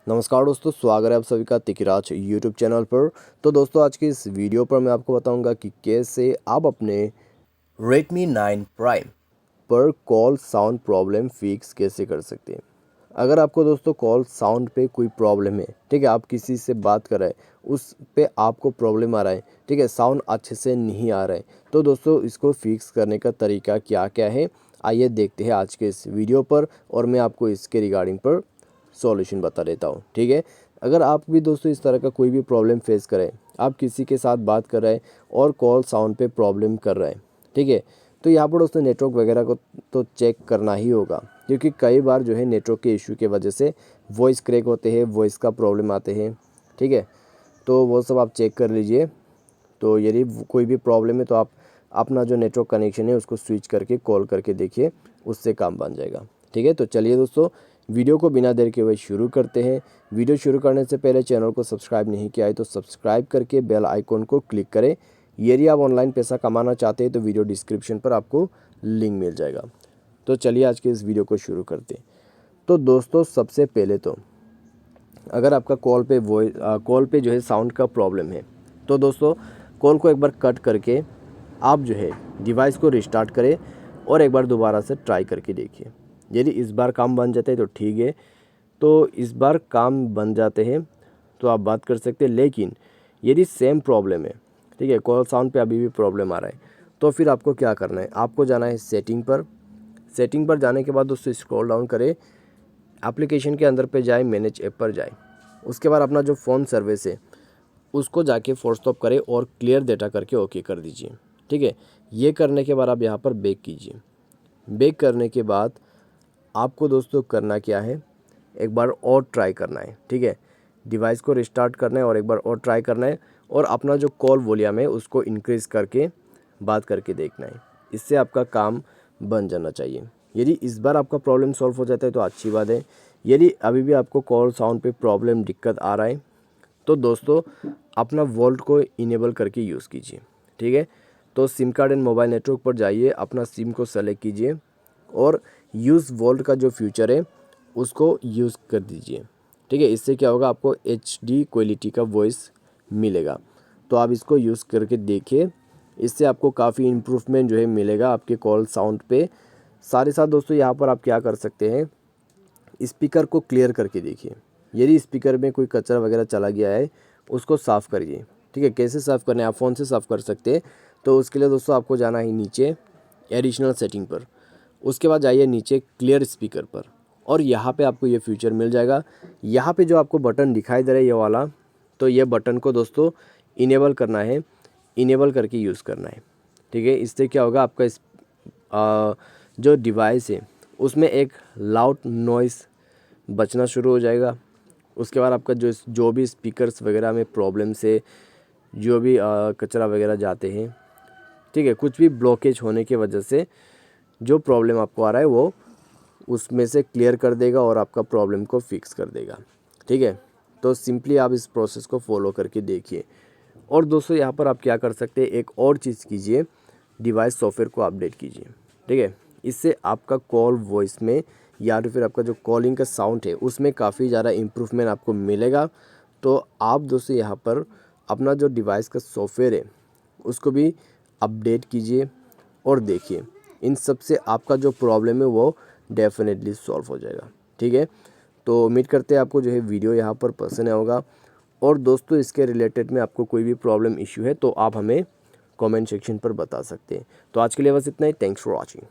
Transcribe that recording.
नमस्कार दोस्तों, स्वागत है आप सभी का तिकराज यूट्यूब चैनल पर। तो दोस्तों, आज की इस वीडियो पर मैं आपको बताऊंगा कि कैसे आप अपने Redmi 9 Prime पर कॉल साउंड प्रॉब्लम फिक्स कैसे कर सकते हैं। अगर आपको दोस्तों कॉल साउंड पे कोई प्रॉब्लम है, ठीक है, आप किसी से बात कर रहे हैं, उस पे आपको प्रॉब्लम आ रहा है, ठीक है, साउंड अच्छे से नहीं आ रहा है, तो दोस्तों इसको फिक्स करने का तरीका क्या क्या है, आइए देखते हैं आज के इस वीडियो पर और मैं आपको इसके रिगार्डिंग पर सॉल्यूशन बता देता हूँ। ठीक है, अगर आप भी दोस्तों इस तरह का कोई भी प्रॉब्लम फेस करें, आप किसी के साथ बात कर रहे हैं और कॉल साउंड पे प्रॉब्लम कर रहे हैं, ठीक है, तो यहाँ पर दोस्तों नेटवर्क वगैरह को तो चेक करना ही होगा, क्योंकि कई बार जो है नेटवर्क के इशू की वजह से वॉइस क्रैक होते हैं, वॉइस का प्रॉब्लम आते हैं, ठीक है, तो वो सब आप चेक कर लीजिए। तो यदि कोई भी प्रॉब्लम है तो आप अपना जो नेटवर्क कनेक्शन है उसको स्विच करके कॉल करके देखिए, उससे काम बन जाएगा। ठीक है, तो चलिए दोस्तों, वीडियो को बिना देर के हुए शुरू करते हैं। वीडियो शुरू करने से पहले चैनल को सब्सक्राइब नहीं किया है तो सब्सक्राइब करके बेल आइकॉन को क्लिक करें। यदि आप ऑनलाइन पैसा कमाना चाहते हैं तो वीडियो डिस्क्रिप्शन पर आपको लिंक मिल जाएगा। तो चलिए आज के इस वीडियो को शुरू करते हैं। तो दोस्तों, सबसे पहले तो अगर आपका कॉल पे जो है साउंड का प्रॉब्लम है, तो दोस्तों कॉल को एक बार कट करके आप जो है डिवाइस को रिस्टार्ट करें और एक बार दोबारा से ट्राई करके देखिए। यदि इस बार काम बन जाते हैं तो ठीक है, तो इस बार काम बन जाते हैं तो आप बात कर सकते हैं। लेकिन यदि सेम प्रॉब्लम है, ठीक है, कॉल साउंड पे अभी भी प्रॉब्लम आ रहा है, तो फिर आपको क्या करना है, आपको जाना है सेटिंग पर। सेटिंग पर जाने के बाद दोस्तों स्क्रॉल डाउन करें, एप्लीकेशन के अंदर पे जाए, मैनेज ऐप पर जाए, उसके बाद अपना जो फ़ोन सर्विस है उसको जाके फोर्स स्टॉप करें और क्लियर डेटा करके ओके कर दीजिए। ठीक है, ये करने के बाद आप यहाँ पर बैक कीजिए। बैक करने के बाद आपको दोस्तों करना क्या है, एक बार और ट्राई करना है। ठीक है, डिवाइस को रिस्टार्ट करना है और एक बार और ट्राई करना है और अपना जो कॉल वॉल्यूम है उसको इंक्रीज़ करके बात करके देखना है। इससे आपका काम बन जाना चाहिए। यदि इस बार आपका प्रॉब्लम सॉल्व हो जाता है तो अच्छी बात है। यदि अभी भी आपको कॉल साउंड पे प्रॉब्लम दिक्कत आ रहा है तो दोस्तों अपना वोल्ट को इनेबल करके यूज़ कीजिए। ठीक है, तो SIM card and mobile network पर जाइए, अपना सिम को सेलेक्ट कीजिए और यूज़ वोल्ट का जो फीचर है उसको यूज़ कर दीजिए। ठीक है, इससे क्या होगा, आपको HD क्वालिटी का वॉइस मिलेगा। तो आप इसको यूज़ करके देखिए, इससे आपको काफ़ी इम्प्रूवमेंट जो है मिलेगा आपके कॉल साउंड पे। साथ ही साथ दोस्तों यहाँ पर आप क्या कर सकते हैं, स्पीकर को क्लियर करके देखिए। यदि स्पीकर में कोई कचरा वगैरह चला गया है उसको साफ़ करिए। ठीक है, कैसे साफ़ करना है, आप फ़ोन से साफ़ कर सकते हैं। तो उसके लिए दोस्तों आपको जाना है नीचे एडिशनल सेटिंग पर, उसके बाद जाइए नीचे क्लियर स्पीकर पर और यहाँ पे आपको ये फीचर मिल जाएगा। यहाँ पे जो आपको बटन दिखाई दे रहा है ये वाला, तो ये बटन को दोस्तों इनेबल करना है, इनेबल करके यूज़ करना है। ठीक है, इससे क्या होगा, आपका जो डिवाइस है उसमें एक लाउड नॉइस बचना शुरू हो जाएगा। उसके बाद आपका जो भी स्पीकर्स वगैरह में प्रॉब्लम से जो भी कचरा वगैरह जाते हैं, ठीक है, कुछ भी ब्लॉकेज होने की वजह से जो प्रॉब्लम आपको आ रहा है वो उसमें से क्लियर कर देगा और आपका प्रॉब्लम को फिक्स कर देगा। ठीक है, तो सिंपली आप इस प्रोसेस को फॉलो करके देखिए। और दोस्तों यहाँ पर आप क्या कर सकते हैं, एक और चीज़ कीजिए, डिवाइस सॉफ्टवेयर को अपडेट कीजिए। ठीक है, इससे आपका कॉल वॉइस में या तो फिर आपका जो कॉलिंग का साउंड है उसमें काफ़ी ज़्यादा इम्प्रूवमेंट आपको मिलेगा। तो आप दोस्तों यहाँ पर अपना जो डिवाइस का सॉफ्टवेयर है उसको भी अपडेट कीजिए और देखिए, इन सब से आपका जो प्रॉब्लम है वो डेफिनेटली सॉल्व हो जाएगा। ठीक है, तो उम्मीद करते हैं आपको जो है वीडियो यहाँ पर पसंद आया होगा। और दोस्तों इसके रिलेटेड में आपको कोई भी प्रॉब्लम इशू है तो आप हमें कमेंट सेक्शन पर बता सकते हैं। तो आज के लिए बस इतना ही। Thanks for watching.